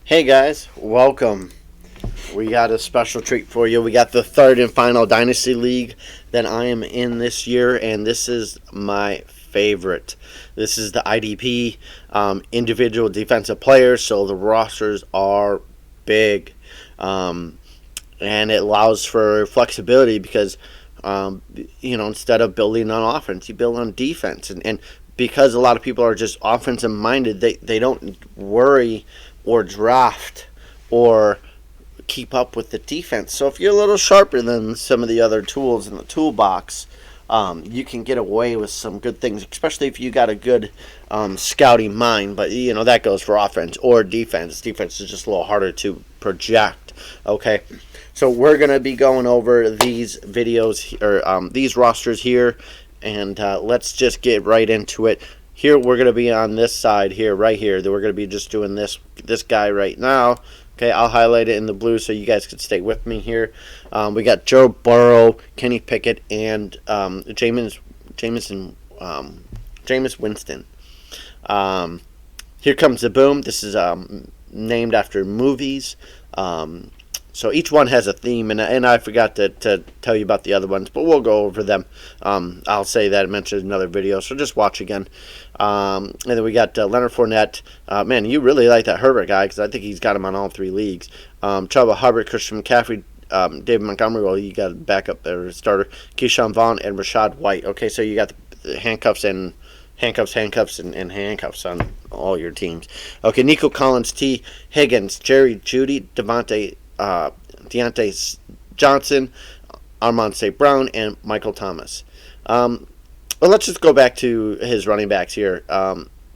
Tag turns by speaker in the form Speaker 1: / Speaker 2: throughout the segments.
Speaker 1: Hey guys, welcome. We got a special treat for you. We got the third and final Dynasty League that I am in this year, and this is my favorite. This is the IDP, individual defensive players, so the rosters are big. And it allows for flexibility because, instead of building on offense, you build on defense. And because a lot of people are just offensive minded, they don't worry or draft or keep up with the defense. So if you're a little sharper than some of the other tools in the toolbox, you can get away with some good things, especially if you got a good scouting mind. But that goes for offense or defense. Defense is just a little harder to project. Okay, so we're gonna be going over these videos or these rosters here, and let's just get right into it. Here we're going to be on this side here, right here. We're going to be just doing this guy right now. Okay, I'll highlight it in the blue so you guys can stay with me here. We got Joe Burrow, Kenny Pickett, and Jameis Winston. Here comes the boom. This is named after movies. So each one has a theme, and I forgot to tell you about the other ones, but we'll go over them. I'll say that I mentioned in another video, so just watch again. And then we got Leonard Fournette. Man, you really like that Herbert guy because I think he's got him on all three leagues. Chuba Hubbard, Christian McCaffrey, David Montgomery. Well, you got a backup there, starter. Keyshawn Vaughn and Rashad White. Okay, so you got the handcuffs and handcuffs on all your teams. Okay, Nico Collins, T. Higgins, Jerry Jeudy, Deontay Johnson, Amon St. Brown, and Michael Thomas. Well, let's just go back to his running backs here.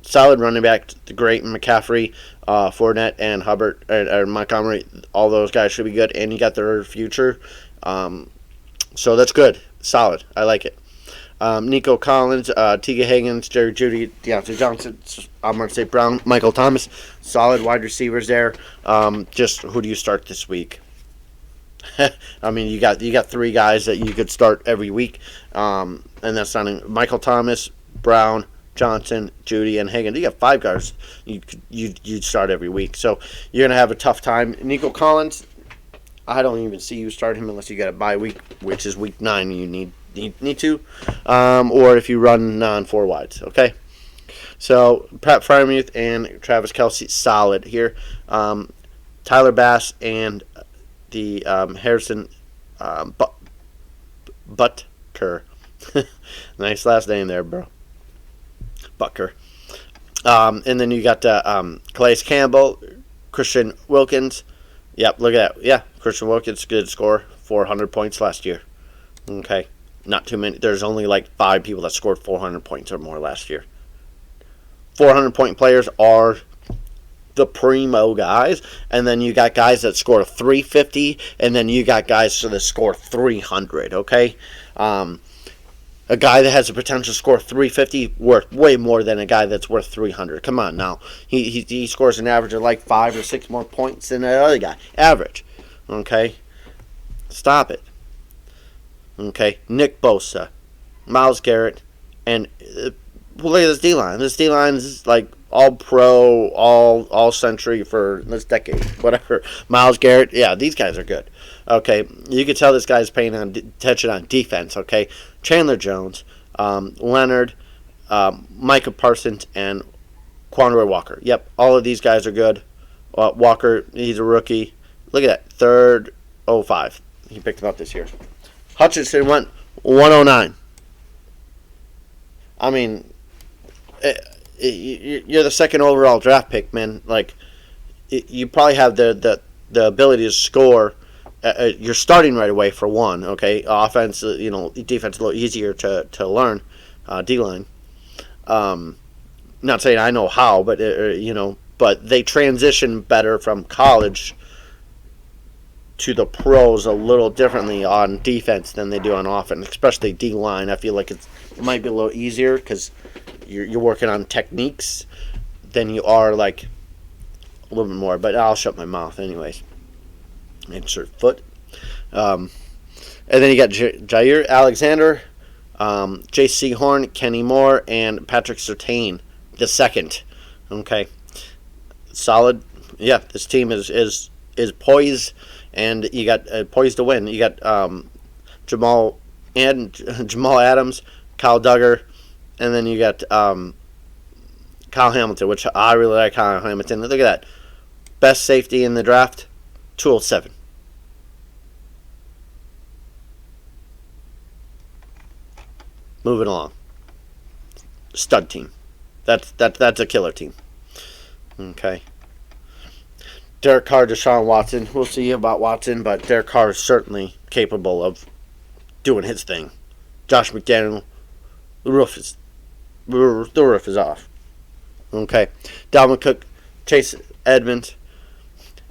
Speaker 1: Solid running back, the great McCaffrey, Fournette, and Hubbard, or Montgomery. All those guys should be good, and you got their future. So that's good. Solid. I like it. Nico Collins, T. Higgins, Jerry Jeudy, Deontay Johnson, Amon St. Brown, Michael Thomas. Solid wide receivers there. Just who do you start this week? I mean, you got three guys that you could start every week, and that's not Michael Thomas, Brown, Johnson, Jeudy, and Higgins. You got five guys you'd start every week, so you're gonna have a tough time. Nico Collins, I don't even see you start him unless you got a bye week, which is week 9. You need to, or if you run on 4 wides. Okay, so Pat Freiermuth and Travis Kelce, solid here. Tyler Bass and the Harrison Butker. Nice last name there, bro. Butker. And then you got Calais Campbell, Christian Wilkins. Yep, look at that. Yeah, Christian Wilkins, good score, 400 points last year. Okay, not too many. There's only like 5 people that scored 400 points or more last year. 400-point players are the primo guys, and then you got guys that score 350, and then you got guys that score 300. Okay, a guy that has the potential to score 350 worth way more than a guy that's worth 300. Come on now, he scores an average of like 5 or 6 more points than the other guy. Average. Okay, stop it. Okay, Nick Bosa, Myles Garrett, and look at this D-line. This D-line is like all-pro, all-century for this decade, whatever. Myles Garrett, yeah, these guys are good. Okay, you can tell this guy's paying attention on defense, okay? Chandler Jones, Leonard, Micah Parsons, and Quandre Walker. Yep, all of these guys are good. Walker, he's a rookie. Look at that, 305. He picked him up this year. Hutchinson went 109. I mean, you're the second overall draft pick, man. Like, you probably have the ability to score. You're starting right away for one. Okay, offense, defense a little easier to learn. D-line. Not saying I know how, but but they transition better from college to the pros a little differently on defense than they do on offense, especially D-line. I feel like it might be a little easier because you're working on techniques than you are like a little bit more. But I'll shut my mouth anyways. Insert foot. And then you got Jair Alexander, J.C. Horn, Kenny Moore, and Patrick Surtain the second. Okay, solid yeah, this team is poised, and you got poised to win. You got Jamal and Jamal Adams, Kyle Duggar, and then you got Kyle Hamilton, which I really like. Kyle Hamilton. Look at that, best safety in the draft, 207. Moving along, stud team. That's a killer team. Okay. Derek Carr, Deshaun Watson. We'll see about Watson, but Derek Carr is certainly capable of doing his thing. Josh McDaniel, the roof is off. Okay. Dalvin Cook, Chase Edmonds,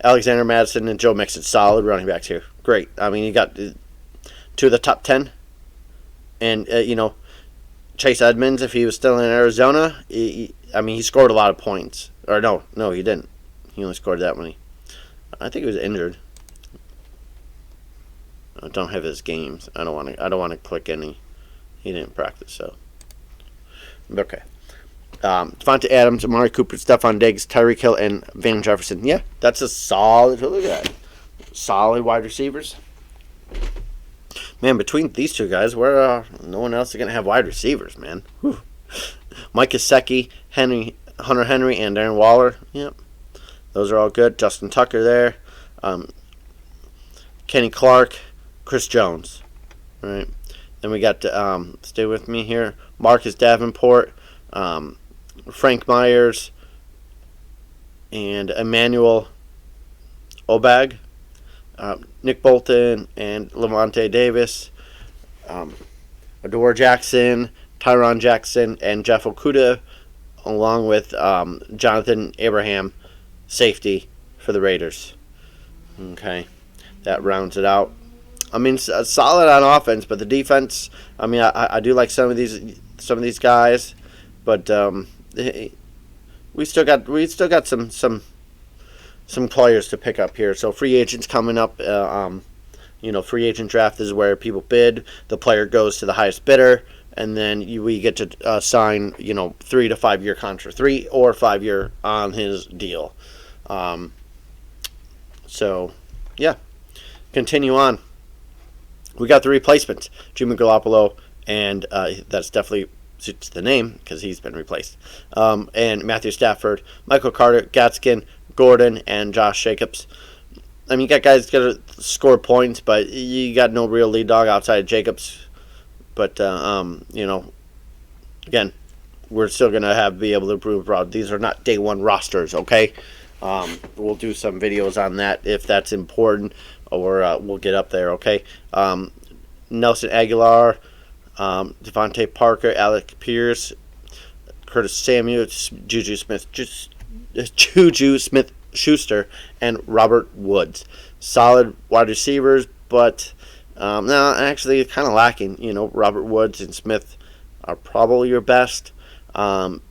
Speaker 1: Alexander Madison, and Joe Mixon. Solid running backs here. Great. I mean, you got two of the top 10. And, Chase Edmonds, if he was still in Arizona, he scored a lot of points. Or no, he didn't. He only scored that many. I think he was injured. I don't have his games. I don't want to click any. He didn't practice, so. Okay. Devontae Adams, Amari Cooper, Stephon Diggs, Tyreek Hill, and Van Jefferson. Yeah, that's a solid. Look at that. Solid wide receivers. Man, between these two guys, no one else is going to have wide receivers, man. Whew. Mike Gesicki, Hunter Henry, and Darren Waller. Yep. Those are all good. Justin Tucker there. Kenny Clark, Chris Jones. All right. Then we got, stay with me here, Marcus Davenport, Frank Myers, and Emmanuel Obag. Nick Bolton and Lavonte Davis, Adore Jackson, Tyron Jackson, and Jeff Okudah, along with Jonathan Abraham, safety for the Raiders. Okay, that rounds it out. I mean, solid on offense, but the defense. I mean, I do like some of these guys, but we still got some players to pick up here. So free agents coming up. Free agent draft is where people bid. The player goes to the highest bidder, and then we get to sign 3 to 5 year contract, 3 or 5 year on his deal. So yeah, continue on. We got the replacements, Jimmy Garoppolo, and that's definitely suits the name because he's been replaced. And Matthew Stafford, Michael Carter, Gatskin, Gordon, and Josh Jacobs. I mean, you got guys that got to score points, but you got no real lead dog outside of Jacobs. But, again, we're still going to be able to improve abroad. These are not day one rosters, okay? We'll do some videos on that if that's important, or we'll get up there, okay? Nelson Aguilar, Devontae Parker, Alec Pierce, Curtis Samuel, Juju Smith-Schuster, and Robert Woods. Solid wide receivers, but no, actually kind of lacking. Robert Woods and Smith are probably your best.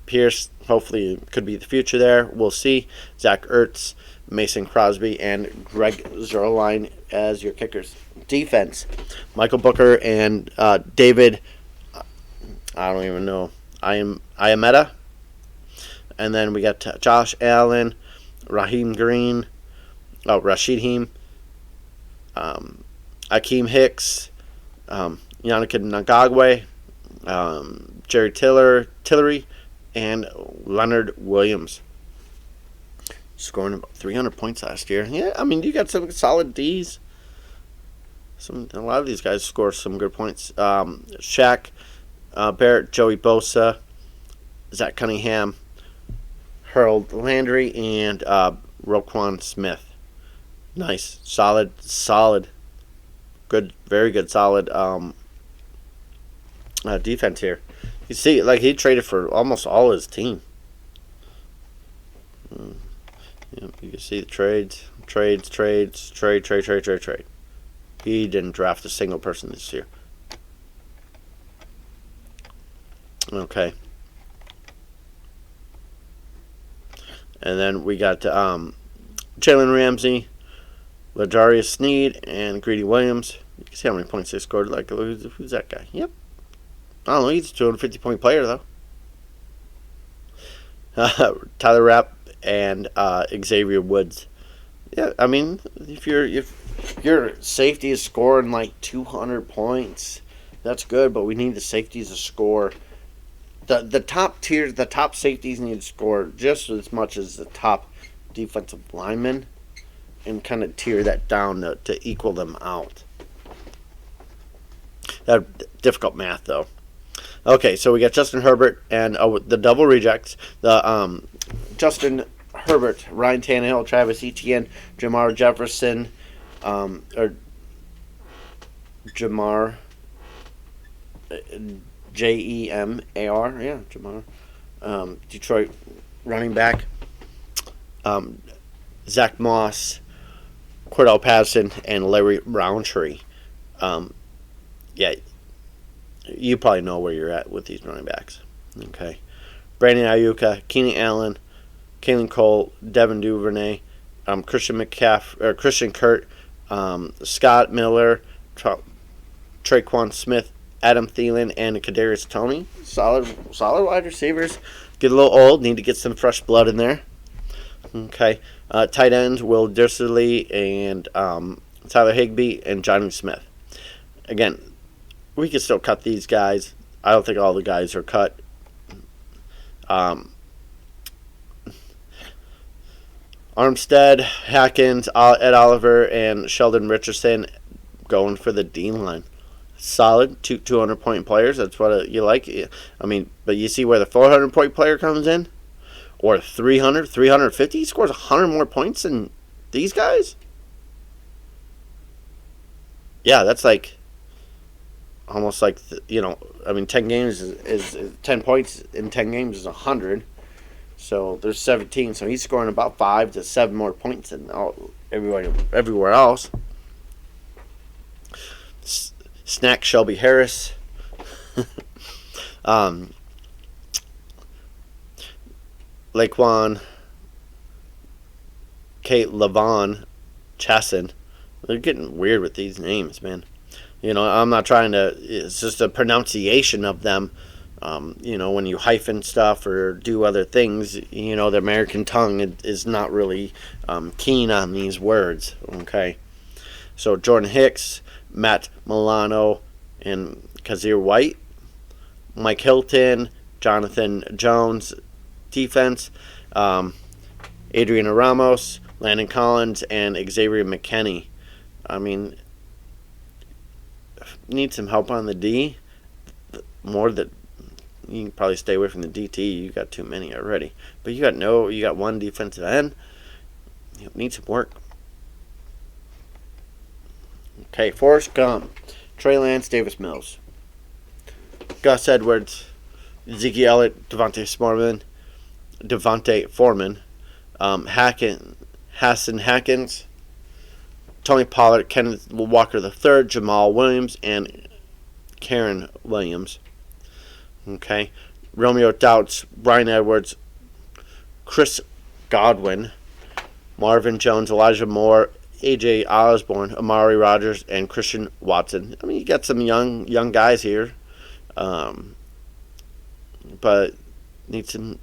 Speaker 1: Pierce hopefully could be the future there. We'll see. Zach Ertz, Mason Crosby, and Greg Zuerlein as your kickers. Defense, Michael Booker and David, I don't even know, Iametta. And then we got Josh Allen, Rashid Heem, Akeem Hicks, Yannick Ngagwe, Jerry Tillery, and Leonard Williams. Scoring about 300 points last year. Yeah, I mean, you got some solid Ds. A lot of these guys score some good points. Shaq Barrett, Joey Bosa, Zach Cunningham, Harold Landry, and Roquan Smith. Nice, solid, good, very good, solid defense here. You see, he traded for almost all his team. You can see the trade. He didn't draft a single person this year. Okay. And then we got Jalen Ramsey, Ladarius Sneed, and Greedy Williams. You can see how many points they scored. Who's that guy? Yep. I don't know. He's a 250-point player, though. Tyler Rapp and Xavier Woods. Yeah, I mean, if your safety is scoring like 200 points, that's good. But we need the safeties to score. The top tiers, the top safeties need to score just as much as the top defensive linemen, and kind of tier that down to equal them out. That difficult math though. Okay, so we got Justin Herbert and the double rejects. The Justin Herbert, Ryan Tannehill, Travis Etienne, Jamar Jefferson, or Jamar, Jemar, yeah, Jamar. Detroit running back. Zach Moss, Cordell Patterson, and Larry Roundtree. Yeah, you probably know where you're at with these running backs. Okay. Brandon Ayuka, Keenan Allen, Kalen Cole, Devin Duvernay, Christian Kurt, Scott Miller, Traquan Smith, Adam Thielen, and Kadarius Toney. Solid wide receivers. Get a little old. Need to get some fresh blood in there. Okay. Tight ends, Will Dissly and Tyler Higbee and Johnny Smith. Again, we can still cut these guys. I don't think all the guys are cut. Armstead, Hackins, Ed Oliver, and Sheldon Richardson going for the Dean line. Solid 200-point players. That's what you like. I mean, but you see where the 400-point player comes in? Or 300, 350? He scores 100 more points than these guys? Yeah, that's like almost like, 10 games is 10 points in 10 games is 100. So there's 17. So he's scoring about 5 to 7 more points than everywhere else. Snack Shelby Harris. Laquan, Kate Lavon, Chasson. They're getting weird with these names, man. I'm not trying to. It's just a pronunciation of them. When you hyphen stuff or do other things, the American tongue is not really keen on these words. Okay. So Jordan Hicks, Matt Milano, and Kazir White, Mike Hilton, Jonathan Jones, defense, Adriana Ramos, Landon Collins, and Xavier McKinney. I mean, need some help on the D. More that you can probably stay away from the DT. You got too many already. But you got one defensive end. You need some work. Okay, Forrest Gump, Trey Lance, Davis Mills, Gus Edwards, Zeke Elliott, Devontae Foreman, Hassan Hackins, Tony Pollard, Kenneth Walker III, Jamal Williams, and Karen Williams. Okay. Romeo Doubts, Brian Edwards, Chris Godwin, Marvin Jones, Elijah Moore, AJ Osborne, Amari Rogers, and Christian Watson. I mean, you got some young guys here, but need some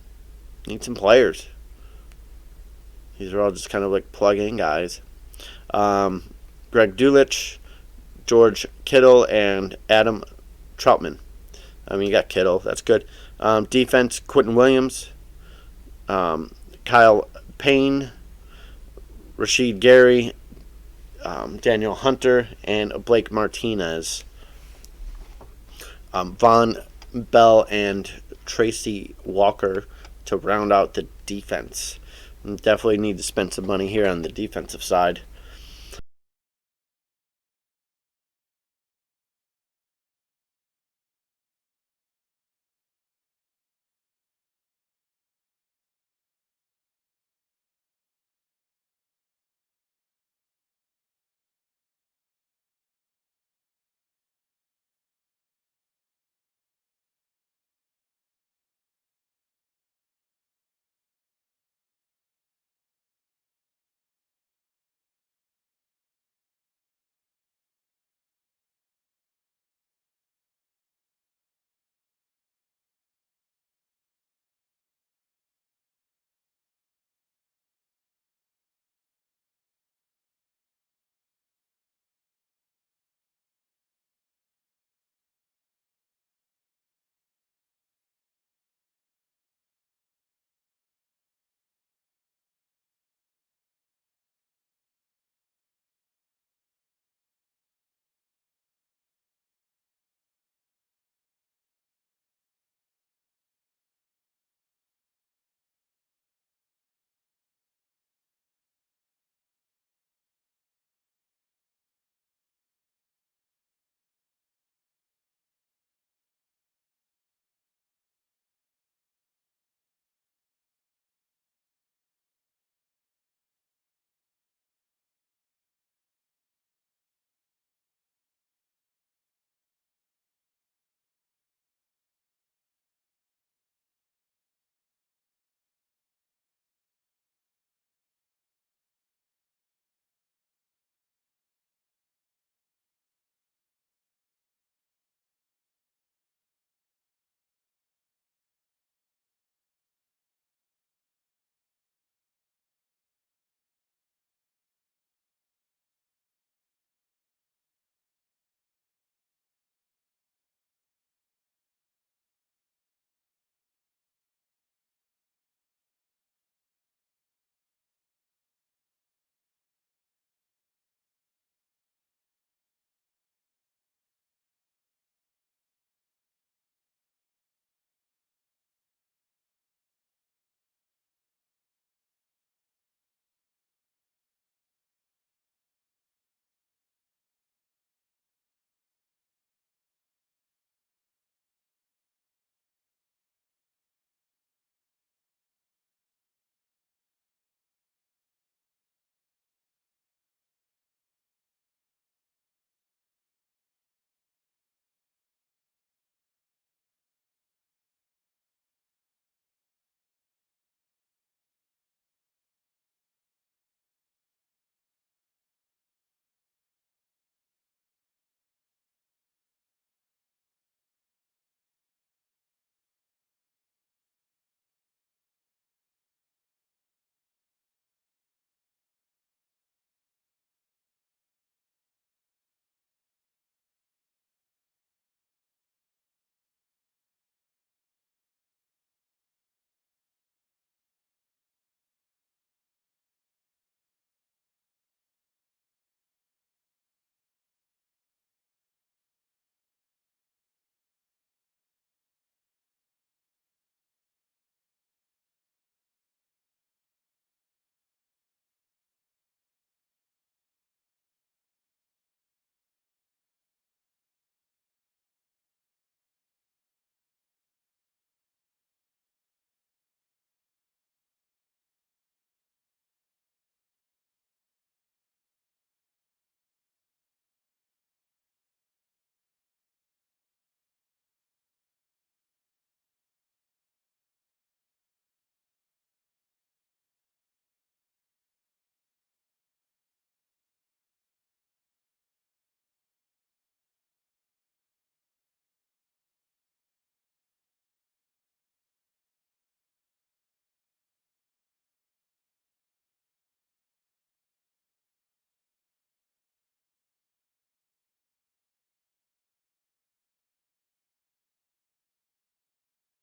Speaker 1: players. These are all just kind of like plug-in guys. Greg Dulich, George Kittle, and Adam Troutman. I mean, you got Kittle. That's good. Defense, Quentin Williams, Kyle Payne, Rashid Gary, Daniel Hunter, and Blake Martinez. Von Bell and Tracy Walker to round out the defense. Definitely need to spend some money here on the defensive side.